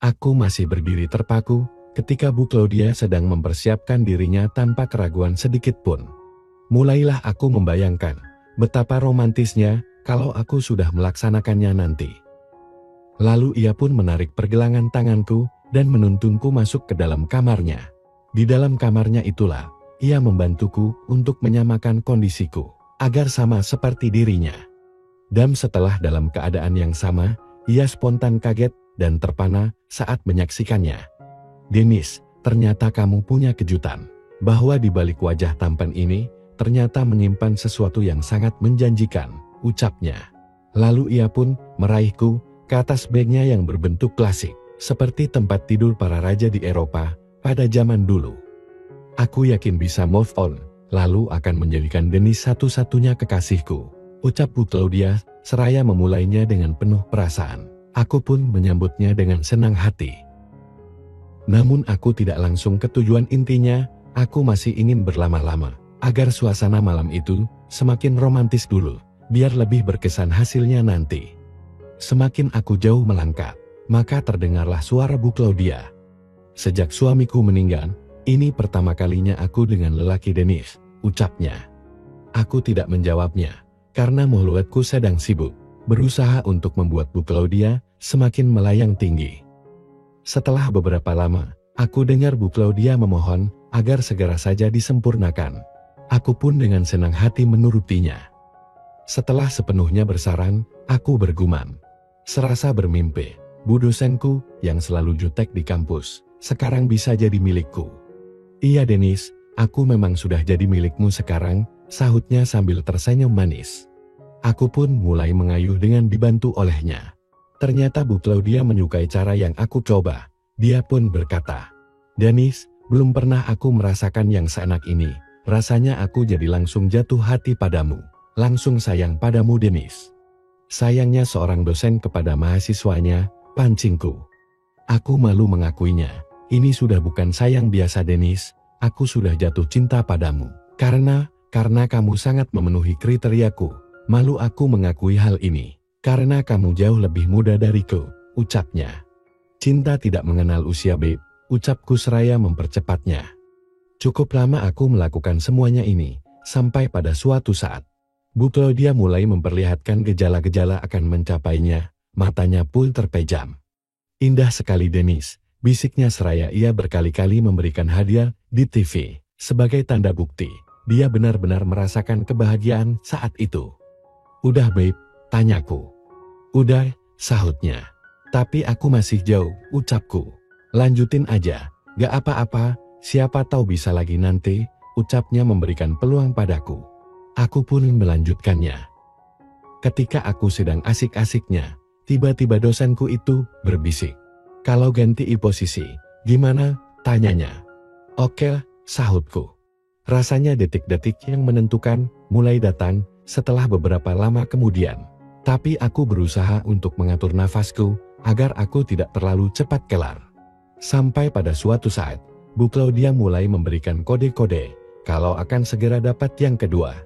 Aku masih berdiri terpaku ketika Bu Claudia sedang mempersiapkan dirinya tanpa keraguan sedikit pun. Mulailah aku membayangkan betapa romantisnya kalau aku sudah melaksanakannya nanti. Lalu ia pun menarik pergelangan tanganku dan menuntunku masuk ke dalam kamarnya. Di dalam kamarnya itulah ia membantuku untuk menyamakan kondisiku agar sama seperti dirinya. Dan setelah dalam keadaan yang sama, ia spontan kaget dan terpana saat menyaksikannya. "Denis, ternyata kamu punya kejutan." Bahwa di balik wajah tampan ini ternyata menyimpan sesuatu yang sangat menjanjikan, ucapnya. Lalu ia pun meraihku ke atas bagnya yang berbentuk klasik, seperti tempat tidur para raja di Eropa pada zaman dulu. "Aku yakin bisa move on, lalu akan menjadikan Denis satu-satunya kekasihku," ucap Bu Claudia seraya memulainya dengan penuh perasaan. Aku pun menyambutnya dengan senang hati. Namun aku tidak langsung ke tujuan intinya, aku masih ingin berlama-lama, agar suasana malam itu semakin romantis dulu, biar lebih berkesan hasilnya nanti. Semakin aku jauh melangkah, maka terdengarlah suara Bu Claudia. "Sejak suamiku meninggal, ini pertama kalinya aku dengan lelaki Denis," ucapnya. Aku tidak menjawabnya, karena mulutku sedang sibuk, berusaha untuk membuat Bu Claudia semakin melayang tinggi. Setelah beberapa lama, aku dengar Bu Claudia memohon agar segera saja disempurnakan. Aku pun dengan senang hati menurutinya. Setelah sepenuhnya bersarang, aku bergumam. Serasa bermimpi, Bu dosenku yang selalu jutek di kampus, sekarang bisa jadi milikku. "Iya Denis, aku memang sudah jadi milikmu sekarang," sahutnya sambil tersenyum manis. Aku pun mulai mengayuh dengan dibantu olehnya. Ternyata Bu Claudia menyukai cara yang aku coba. Dia pun berkata, "Denis, belum pernah aku merasakan yang seenak ini. Rasanya aku jadi langsung jatuh hati padamu. Langsung sayang padamu Denis." Sayangnya seorang dosen kepada mahasiswanya, pancingku. Aku malu mengakuinya. "Ini sudah bukan sayang biasa Denis, aku sudah jatuh cinta padamu. Karena kamu sangat memenuhi kriteriaku. Malu aku mengakui hal ini. Karena kamu jauh lebih muda dariku," ucapnya. "Cinta tidak mengenal usia babe," ucapku seraya mempercepatnya. Cukup lama aku melakukan semuanya ini, sampai pada suatu saat, Bu Claudia mulai memperlihatkan gejala-gejala akan mencapainya, matanya pun terpejam. "Indah sekali Denis," bisiknya seraya ia berkali-kali memberikan hadiah di TV, sebagai tanda bukti, dia benar-benar merasakan kebahagiaan saat itu. "Udah babe?" tanyaku. "Udah," sahutnya. "Tapi aku masih jauh," ucapku. "Lanjutin aja, gak apa-apa, siapa tahu bisa lagi nanti," ucapnya memberikan peluang padaku. Aku pun melanjutkannya. Ketika aku sedang asik-asiknya, tiba-tiba dosenku itu berbisik. "Kalau ganti posisi, gimana?" tanyanya. "Oke," sahutku. Rasanya detik-detik yang menentukan mulai datang setelah beberapa lama kemudian. Tapi aku berusaha untuk mengatur nafasku agar aku tidak terlalu cepat kelar. Sampai pada suatu saat, Bu Claudia mulai memberikan kode-kode kalau akan segera dapat yang kedua.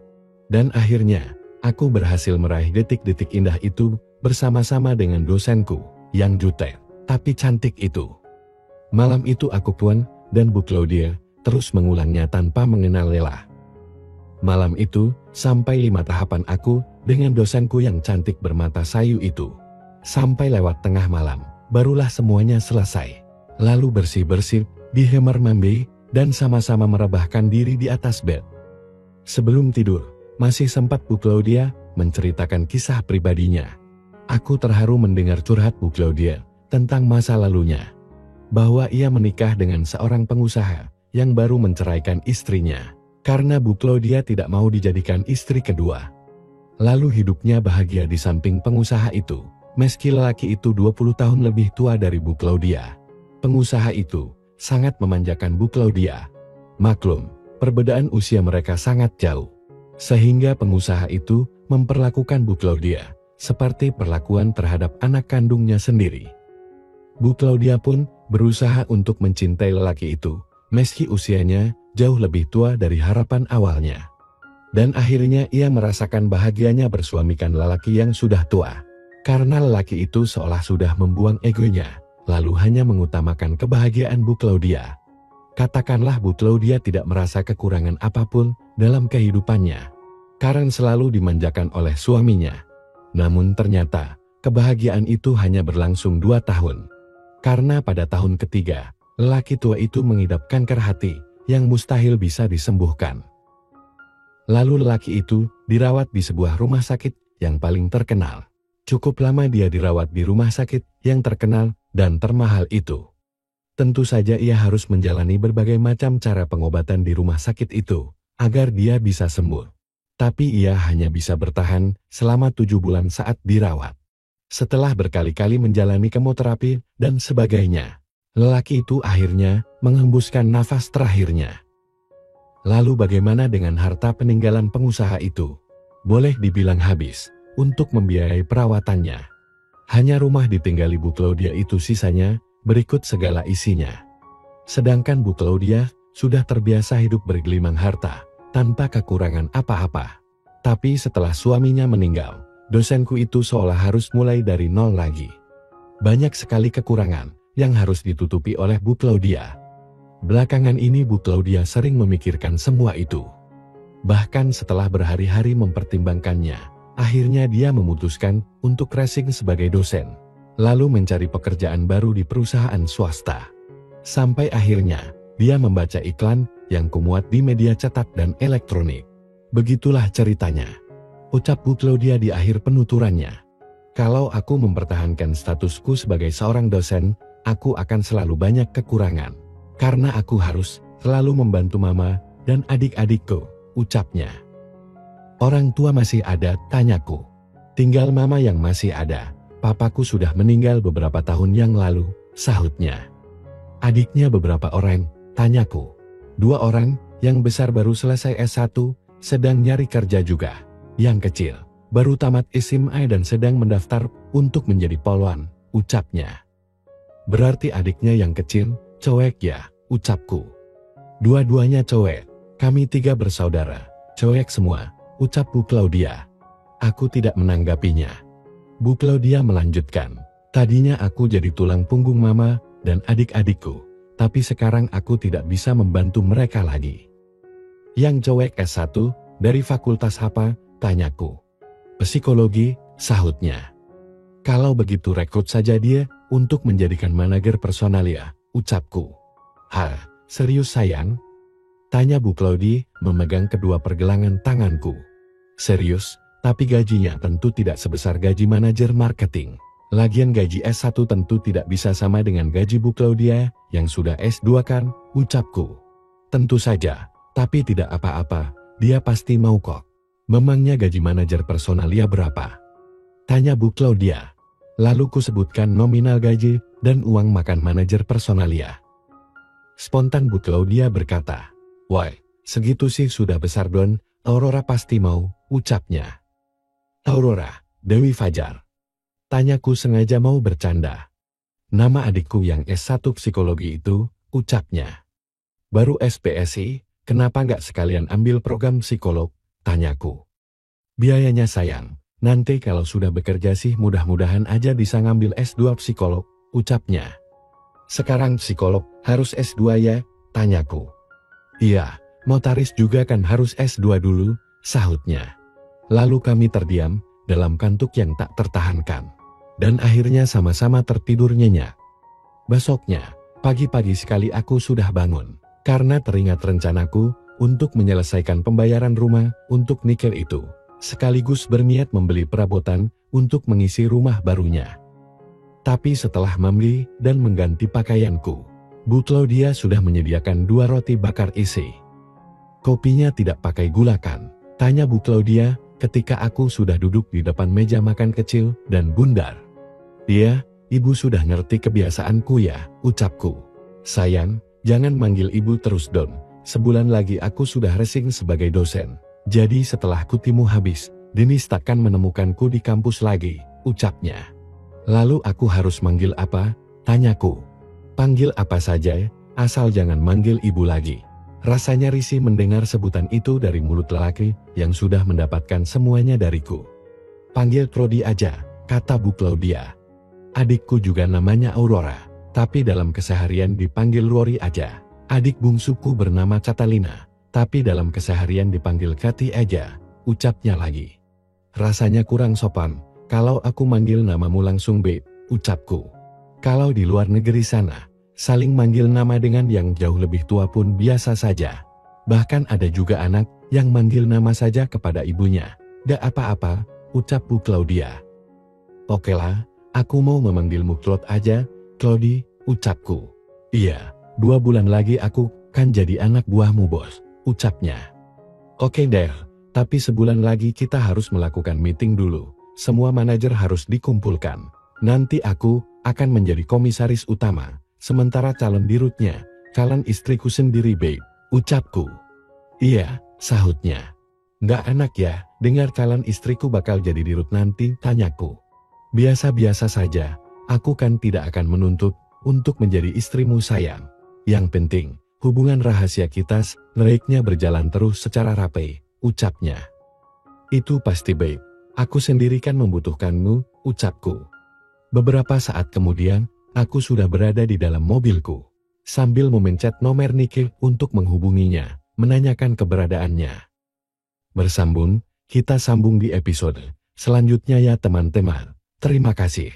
Dan akhirnya, aku berhasil meraih detik-detik indah itu bersama-sama dengan dosenku yang jutek, tapi cantik itu. Malam itu aku pun dan Bu Claudia terus mengulangnya tanpa mengenal lelah. Malam itu, sampai 5 tahapan aku dengan dosenku yang cantik bermata sayu itu. Sampai lewat tengah malam, barulah semuanya selesai. Lalu bersih-bersih di kamar mandi dan sama-sama merebahkan diri di atas bed. Sebelum tidur, masih sempat Bu Claudia menceritakan kisah pribadinya. Aku terharu mendengar curhat Bu Claudia tentang masa lalunya. Bahwa ia menikah dengan seorang pengusaha yang baru menceraikan istrinya. Karena Bu Claudia tidak mau dijadikan istri kedua. Lalu hidupnya bahagia di samping pengusaha itu, meski lelaki itu 20 tahun lebih tua dari Bu Claudia. Pengusaha itu sangat memanjakan Bu Claudia. Maklum, perbedaan usia mereka sangat jauh. Sehingga pengusaha itu memperlakukan Bu Claudia seperti perlakuan terhadap anak kandungnya sendiri. Bu Claudia pun berusaha untuk mencintai lelaki itu, meski usianya jauh lebih tua dari harapan awalnya. Dan akhirnya ia merasakan bahagianya bersuamikan lelaki yang sudah tua. Karena lelaki itu seolah sudah membuang egonya, lalu hanya mengutamakan kebahagiaan Bu Claudia. Katakanlah Bu Claudia tidak merasa kekurangan apapun dalam kehidupannya. Karen selalu dimanjakan oleh suaminya. Namun ternyata, kebahagiaan itu hanya berlangsung 2 tahun. Karena pada tahun ketiga, lelaki tua itu mengidap kanker hati yang mustahil bisa disembuhkan. Lalu lelaki itu dirawat di sebuah rumah sakit yang paling terkenal. Cukup lama dia dirawat di rumah sakit yang terkenal dan termahal itu. Tentu saja ia harus menjalani berbagai macam cara pengobatan di rumah sakit itu, agar dia bisa sembuh. Tapi ia hanya bisa bertahan selama 7 bulan saat dirawat. Setelah berkali-kali menjalani kemoterapi dan sebagainya, lelaki itu akhirnya menghembuskan nafas terakhirnya. Lalu bagaimana dengan harta peninggalan pengusaha itu? Boleh dibilang habis untuk membiayai perawatannya. Hanya rumah ditinggali Bu Claudia itu sisanya, berikut segala isinya. Sedangkan Bu Claudia sudah terbiasa hidup bergelimang harta, tanpa kekurangan apa-apa. Tapi setelah suaminya meninggal, dosenku itu seolah harus mulai dari nol lagi. Banyak sekali kekurangan yang harus ditutupi oleh Bu Claudia. Belakangan ini Bu Claudia sering memikirkan semua itu. Bahkan setelah berhari-hari mempertimbangkannya, akhirnya dia memutuskan untuk resign sebagai dosen, lalu mencari pekerjaan baru di perusahaan swasta. Sampai akhirnya, dia membaca iklan yang kumuat di media cetak dan elektronik. Begitulah ceritanya, ucap Bu Claudia di akhir penuturannya. Kalau aku mempertahankan statusku sebagai seorang dosen, aku akan selalu banyak kekurangan. Karena aku harus selalu membantu mama dan adik-adikku, ucapnya. Orang tua masih ada, tanyaku. Tinggal mama yang masih ada, papaku sudah meninggal beberapa tahun yang lalu, sahutnya. Adiknya beberapa orang, tanyaku. 2 orang, yang besar baru selesai S1, sedang nyari kerja juga. Yang kecil, baru tamat SMA dan sedang mendaftar untuk menjadi polwan, ucapnya. Berarti adiknya yang kecil, cowek ya, ucapku. Dua-duanya cowek, kami 3 bersaudara, cowek semua, ucap Bu Claudia. Aku tidak menanggapinya. Bu Claudia melanjutkan, tadinya aku jadi tulang punggung mama dan adik-adikku, tapi sekarang aku tidak bisa membantu mereka lagi. Yang cowek S1, dari fakultas apa, tanyaku. Psikologi, sahutnya. Kalau begitu rekrut saja dia untuk menjadikan manajer personalia, ucapku. Hah, serius sayang? Tanya Bu Claudia memegang kedua pergelangan tanganku. Serius, tapi gajinya tentu tidak sebesar gaji manajer marketing. Lagian gaji S1 tentu tidak bisa sama dengan gaji Bu Claudia yang sudah S2 kan, ucapku. Tentu saja, tapi tidak apa-apa, dia pasti mau kok. Memangnya gaji manajer personalia berapa? Tanya Bu Claudia. Lalu kusebutkan nominal gaji dan uang makan manajer personalia. Spontan Bu Claudia berkata, wah, segitu sih sudah besar Don, Aurora pasti mau, ucapnya. Aurora, Dewi Fajar. Tanyaku sengaja mau bercanda. Nama adikku yang S1 psikologi itu, ucapnya. Baru SPSI, kenapa nggak sekalian ambil program psikolog, tanyaku. Biayanya sayang, nanti kalau sudah bekerja sih mudah-mudahan aja bisa ngambil S2 psikolog, ucapnya. Sekarang psikolog harus S2 ya, tanyaku. Iya, notaris juga kan harus S2 dulu, sahutnya. Lalu kami terdiam, dalam kantuk yang tak tertahankan. Dan akhirnya sama-sama tertidur nyenyak. Besoknya, pagi-pagi sekali aku sudah bangun, karena teringat rencanaku untuk menyelesaikan pembayaran rumah untuk nikel itu, sekaligus berniat membeli perabotan untuk mengisi rumah barunya. Tapi setelah membeli dan mengganti pakaianku, Bu Claudia sudah menyediakan 2 roti bakar isi. Kopinya tidak pakai gula kan? Tanya Bu Claudia ketika aku sudah duduk di depan meja makan kecil dan bundar. Iya, ibu sudah ngerti kebiasaanku ya, ucapku. Sayang, jangan manggil ibu terus Don, sebulan lagi aku sudah resign sebagai dosen. Jadi setelah kutimu habis, Denis takkan menemukanku di kampus lagi, ucapnya. Lalu aku harus manggil apa? Tanyaku. Panggil apa saja, asal jangan manggil ibu lagi. Rasanya risih mendengar sebutan itu dari mulut lelaki yang sudah mendapatkan semuanya dariku. Panggil Prodi aja, kata Bu Claudia. Adikku juga namanya Aurora, tapi dalam keseharian dipanggil Rory aja. Adik bungsuku bernama Catalina, tapi dalam keseharian dipanggil Kati aja, ucapnya lagi. Rasanya kurang sopan, kalau aku manggil namamu langsung babe, ucapku. Kalau di luar negeri sana, saling manggil nama dengan yang jauh lebih tua pun biasa saja. Bahkan ada juga anak yang manggil nama saja kepada ibunya. Gak apa-apa, ucap Bu Claudia. Okelah, aku mau memanggilmu Claude aja, Claudie, ucapku. Iya, 2 bulan lagi aku kan jadi anak buahmu bos, ucapnya. Oke deh, tapi sebulan lagi kita harus melakukan meeting dulu. Semua manajer harus dikumpulkan. Nanti aku akan menjadi komisaris utama, sementara calon dirutnya, calon istriku sendiri babe, ucapku. Iya, sahutnya. Nggak enak ya, dengar calon istriku bakal jadi dirut nanti, tanyaku. Biasa-biasa saja, aku kan tidak akan menuntut untuk menjadi istrimu sayang. Yang penting, hubungan rahasia kita sebaiknya berjalan terus secara rapi, ucapnya. Itu pasti babe, aku sendiri kan membutuhkanmu, ucapku. Beberapa saat kemudian, aku sudah berada di dalam mobilku, sambil memencet nomor Nike untuk menghubunginya, menanyakan keberadaannya. Bersambung, kita sambung di episode selanjutnya ya teman-teman. Terima kasih.